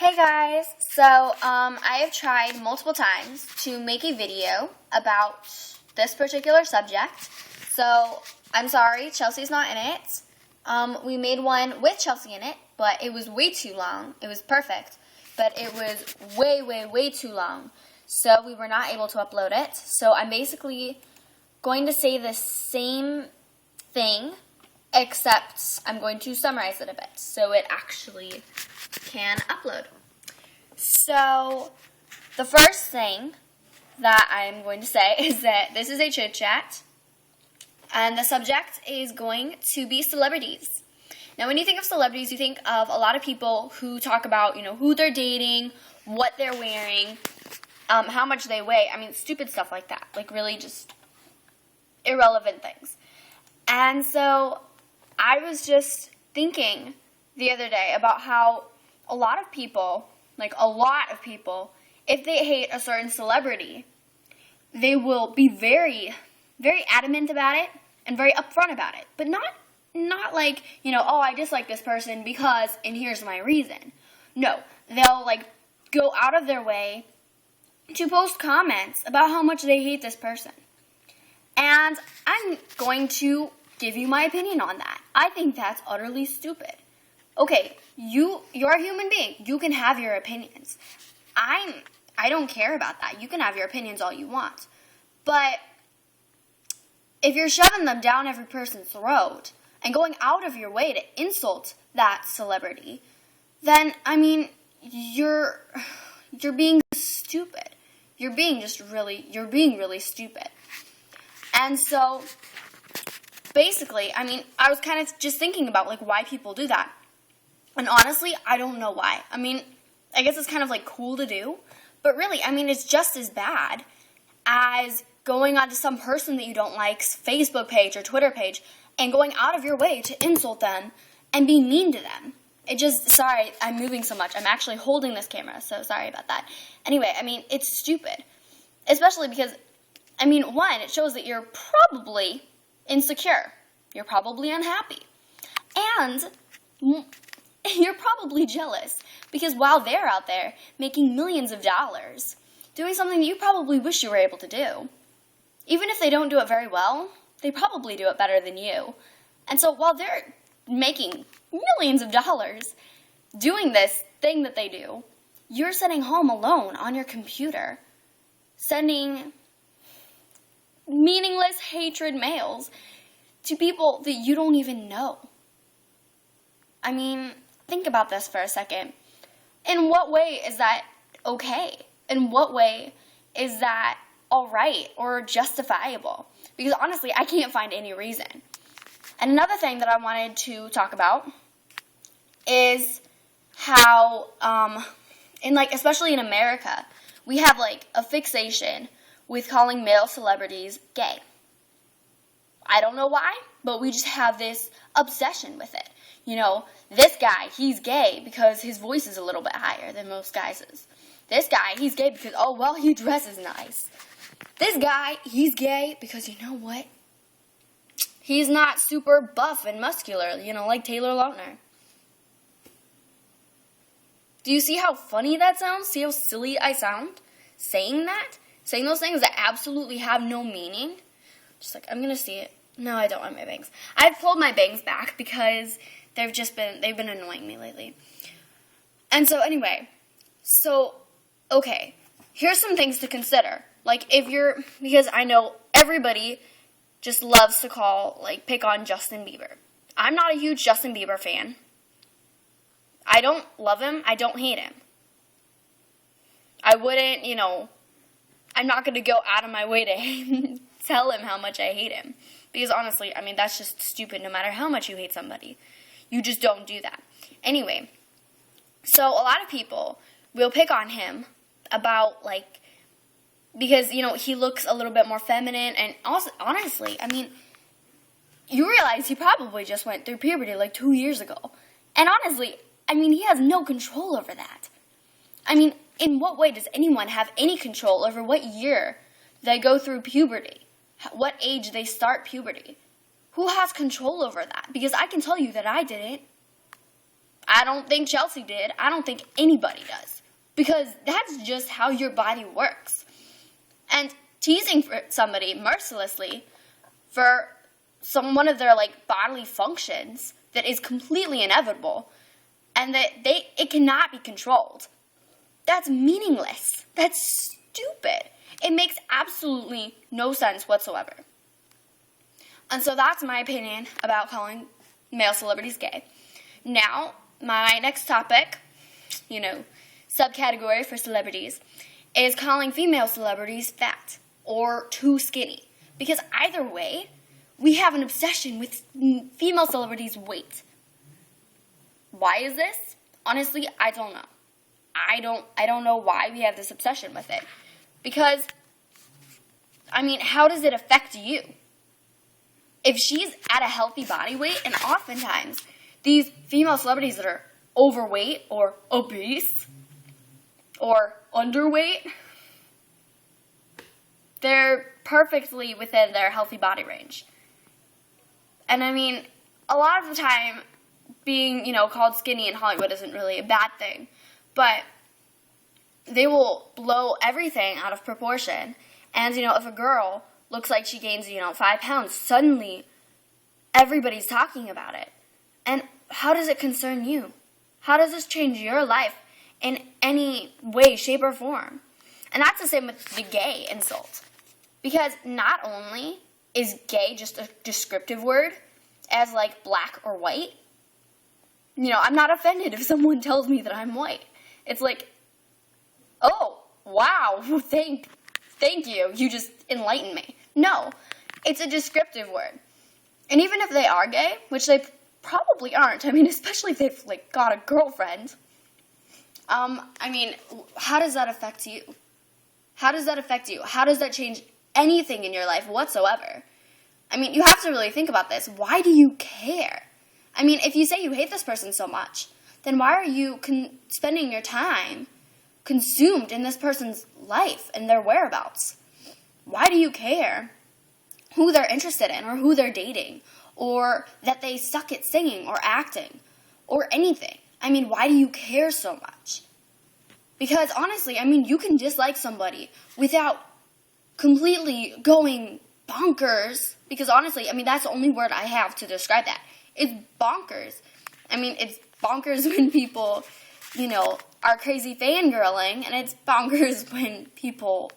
Hey guys, so I have tried multiple times to make a video about this particular subject, so I'm sorry, Chelsea's not in it. We made one with Chelsea in it, but it was way too long. It was perfect, but it was way too long, so we were not able to upload it. So I'm basically going to say the same thing, except I'm going to summarize it a bit, so it actually can upload. So, the first thing that I'm going to say is that this is a ChitChat, and the subject is going to be celebrities. Now, when you think of celebrities, you think of a lot of people who talk about, who they're dating, what they're wearing, how much they weigh. I mean, stupid stuff like that. Like, really just irrelevant things. And so, I was just thinking the other day about how a lot of people, if they hate a certain celebrity, they will be very, very adamant about it and very upfront about it. But not like, I dislike this person because, and here's my reason. No, they'll go out of their way to post comments about how much they hate this person. And I'm going to give you my opinion on that. I think that's utterly stupid. Okay, you're a human being. You can have your opinions. I don't care about that. You can have your opinions all you want. But if you're shoving them down every person's throat and going out of your way to insult that celebrity, then, you're being stupid. You're being really stupid. And so, basically, I was kind of just thinking about, why people do that. And honestly, I don't know why. I guess it's kind of cool to do, but really, it's just as bad as going onto some person that you don't like's Facebook page or Twitter page and going out of your way to insult them and be mean to them. Sorry, I'm moving so much. I'm actually holding this camera, so sorry about that. Anyway, it's stupid. Especially because, one, it shows that you're probably insecure. You're probably unhappy. And you're probably jealous because while they're out there making millions of dollars, doing something you probably wish you were able to do, even if they don't do it very well, they probably do it better than you. And so while they're making millions of dollars doing this thing that they do, you're sitting home alone on your computer, sending meaningless hatred mails to people that you don't even know. Think about this for a second. In what way is that okay? In what way is that alright or justifiable? Because honestly, I can't find any reason. And another thing that I wanted to talk about is how, especially in America, we have a fixation with calling male celebrities gay. I don't know why, but we just have this obsession with it. This guy, he's gay because his voice is a little bit higher than most guys'. This guy, he's gay because, he dresses nice. This guy, he's gay because, you know what? He's not super buff and muscular, like Taylor Lautner. Do you see how funny that sounds? See how silly I sound saying that? Saying those things that absolutely have no meaning? Just I'm going to see it. No, I don't want my bangs. I've pulled my bangs back because they've been annoying me lately. And so anyway, okay, here's some things to consider. Because I know everybody just loves to pick on Justin Bieber. I'm not a huge Justin Bieber fan. I don't love him. I don't hate him. I wouldn't, I'm not going to go out of my way to tell him how much I hate him. Because honestly, that's just stupid no matter how much you hate somebody. You just don't do that. Anyway, so a lot of people will pick on him about, because, he looks a little bit more feminine. And also, honestly, you realize he probably just went through puberty 2 years ago. And honestly, he has no control over that. In what way does anyone have any control over what year they go through puberty? What age they start puberty? Who has control over that? Because I can tell you that I didn't. I don't think Chelsea did. I don't think anybody does. Because that's just how your body works. And teasing for somebody mercilessly for one of their bodily functions that is completely inevitable and that it cannot be controlled. That's meaningless. That's stupid. It makes absolutely no sense whatsoever. And so that's my opinion about calling male celebrities gay. Now, my next topic, subcategory for celebrities, is calling female celebrities fat or too skinny. Because either way, we have an obsession with female celebrities' weight. Why is this? Honestly, I don't know. I don't know why we have this obsession with it. Because, how does it affect you? If she's at a healthy body weight, and oftentimes these female celebrities that are overweight or obese or underweight, they're perfectly within their healthy body range. And a lot of the time, being, called skinny in Hollywood isn't really a bad thing. But they will blow everything out of proportion. And, if a girl looks like she gains, 5 pounds, suddenly everybody's talking about it. And how does it concern you? How does this change your life in any way, shape, or form? And that's the same with the gay insult. Because not only is gay just a descriptive word, as black or white, I'm not offended if someone tells me that I'm white. It's oh, wow, thank you, you just enlightened me. No, it's a descriptive word. And even if they are gay, which they probably aren't, especially if they've, got a girlfriend, how does that affect you? How does that affect you? How does that change anything in your life whatsoever? You have to really think about this. Why do you care? If you say you hate this person so much, then why are you spending your time consumed in this person's life and their whereabouts? Why do you care who they're interested in or who they're dating or that they suck at singing or acting or anything? Why do you care so much? Because honestly, you can dislike somebody without completely going bonkers. Because honestly, that's the only word I have to describe that. It's bonkers. It's bonkers when people, are crazy fangirling, and it's bonkers when people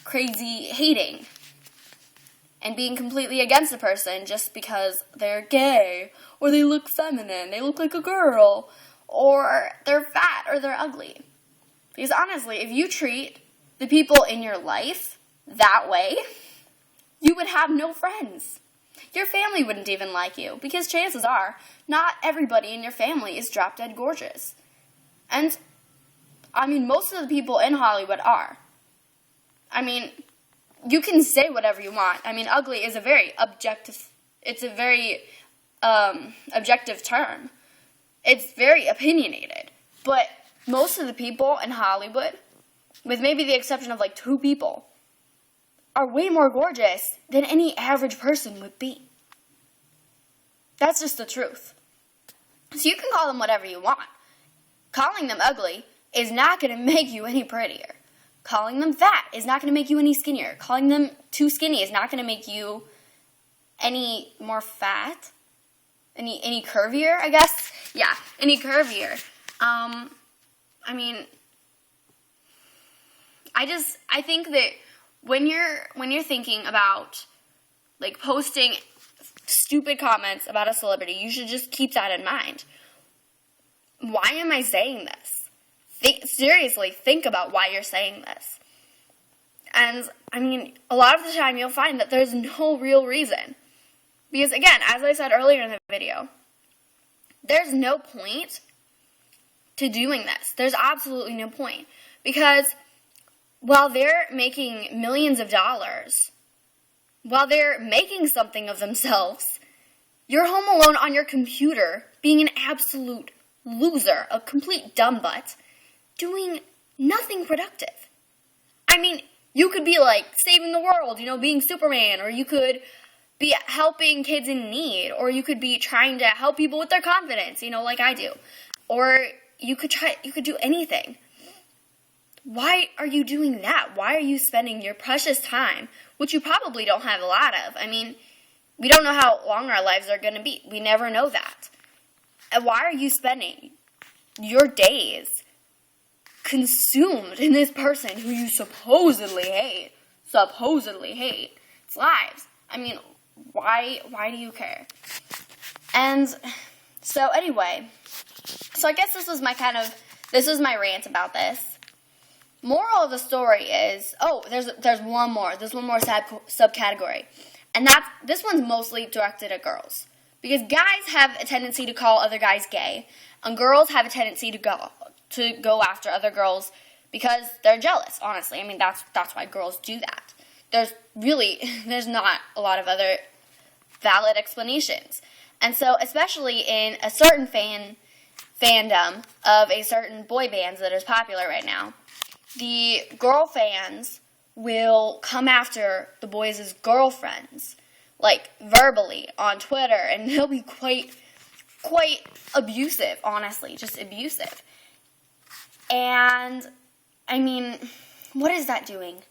crazy hating and being completely against a person just because they're gay, or they look feminine, they look like a girl, or they're fat, or they're ugly. Because honestly, if you treat the people in your life that way, you would have no friends. Your family wouldn't even like you, because chances are, not everybody in your family is drop dead gorgeous. And, most of the people in Hollywood are. You can say whatever you want. Ugly is a very objective term. It's very opinionated. But most of the people in Hollywood, with maybe the exception of 2 people, are way more gorgeous than any average person would be. That's just the truth. So you can call them whatever you want. Calling them ugly is not going to make you any prettier. Calling them fat is not going to make you any skinnier. Calling them too skinny is not going to make you any more fat. Any curvier, I guess? Yeah, any curvier. I think that when you're thinking about posting stupid comments about a celebrity, you should just keep that in mind. Why am I saying this? Seriously, think about why you're saying this. And, a lot of the time you'll find that there's no real reason. Because, again, as I said earlier in the video, there's no point to doing this. There's absolutely no point. Because while they're making millions of dollars, while they're making something of themselves, you're home alone on your computer being an absolute loser, a complete dumbbutt, doing nothing productive. You could be saving the world, being Superman, or you could be helping kids in need, or you could be trying to help people with their confidence, like I do. Or you could do anything. Why are you doing that? Why are you spending your precious time, which you probably don't have a lot of? I mean, we don't know how long our lives are going to be. We never know that. And why are you spending your days consumed in this person who you supposedly hate its lives? I mean, why do you care? And so anyway, so I guess this was my rant about this. Moral of the story is, there's one more subcategory, and this one's mostly directed at girls, because guys have a tendency to call other guys gay, and girls have a tendency to go after other girls because they're jealous. Honestly, I mean that's why girls do that. There's not a lot of other valid explanations, and so especially in a certain fandom of a certain boy band that is popular right now, the girl fans will come after the boys' girlfriends, like verbally on Twitter, and they'll be quite abusive, honestly, just abusive. And I mean, what is that doing?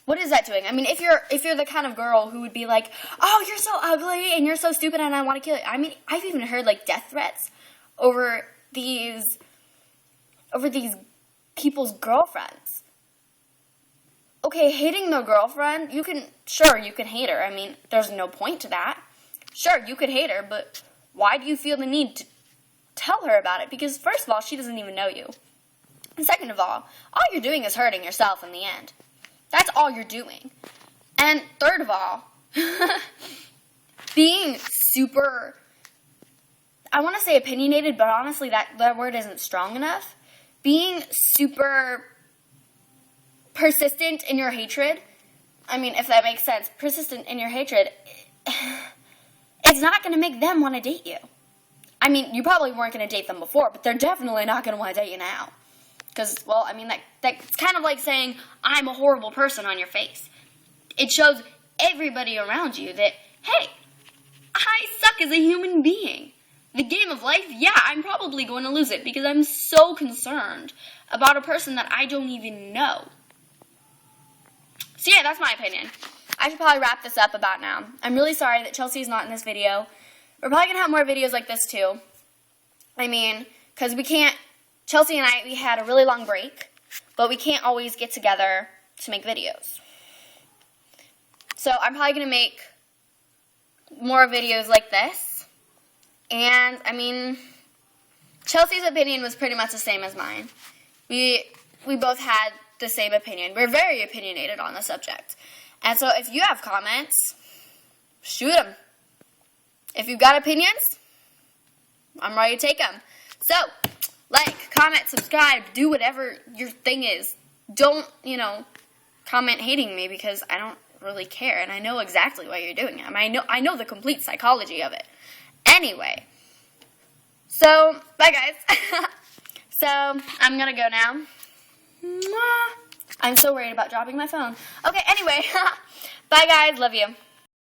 What is that doing? I mean, if you're the kind of girl who would be like, "Oh, you're so ugly and you're so stupid and I want to kill you." I mean, I've even heard like death threats over these people's girlfriends. Okay, hating their girlfriend, you can hate her. I mean, there's no point to that. Sure, you could hate her, but why do you feel the need to tell her about it? Because first of all, she doesn't even know you. And second of all you're doing is hurting yourself in the end. That's all you're doing. And third of all, being super, I want to say opinionated, but honestly that word isn't strong enough. Being super persistent in your hatred, I mean, if that makes sense, persistent in your hatred, it's not going to make them want to date you. I mean, you probably weren't going to date them before, but they're definitely not going to want to date you now. Because, well, I mean, that's kind of like saying, I'm a horrible person on your face. It shows everybody around you that, hey, I suck as a human being. The game of life, yeah, I'm probably going to lose it because I'm so concerned about a person that I don't even know. So yeah, that's my opinion. I should probably wrap this up about now. I'm really sorry that Chelsea's not in this video. We're probably going to have more videos like this too. I mean, because Chelsea and I, we had a really long break, but we can't always get together to make videos. So I'm probably going to make more videos like this. And, I mean, Chelsea's opinion was pretty much the same as mine. We both had the same opinion. We're very opinionated on the subject. And so if you have comments, shoot them. If you've got opinions, I'm ready to take them. So, like, comment, subscribe, do whatever your thing is. Don't, comment hating me because I don't really care. And I know exactly why you're doing it. I mean, I know the complete psychology of it. Anyway, so, bye guys. So, I'm going to go now. I'm so worried about dropping my phone. Okay, anyway, bye guys, love you.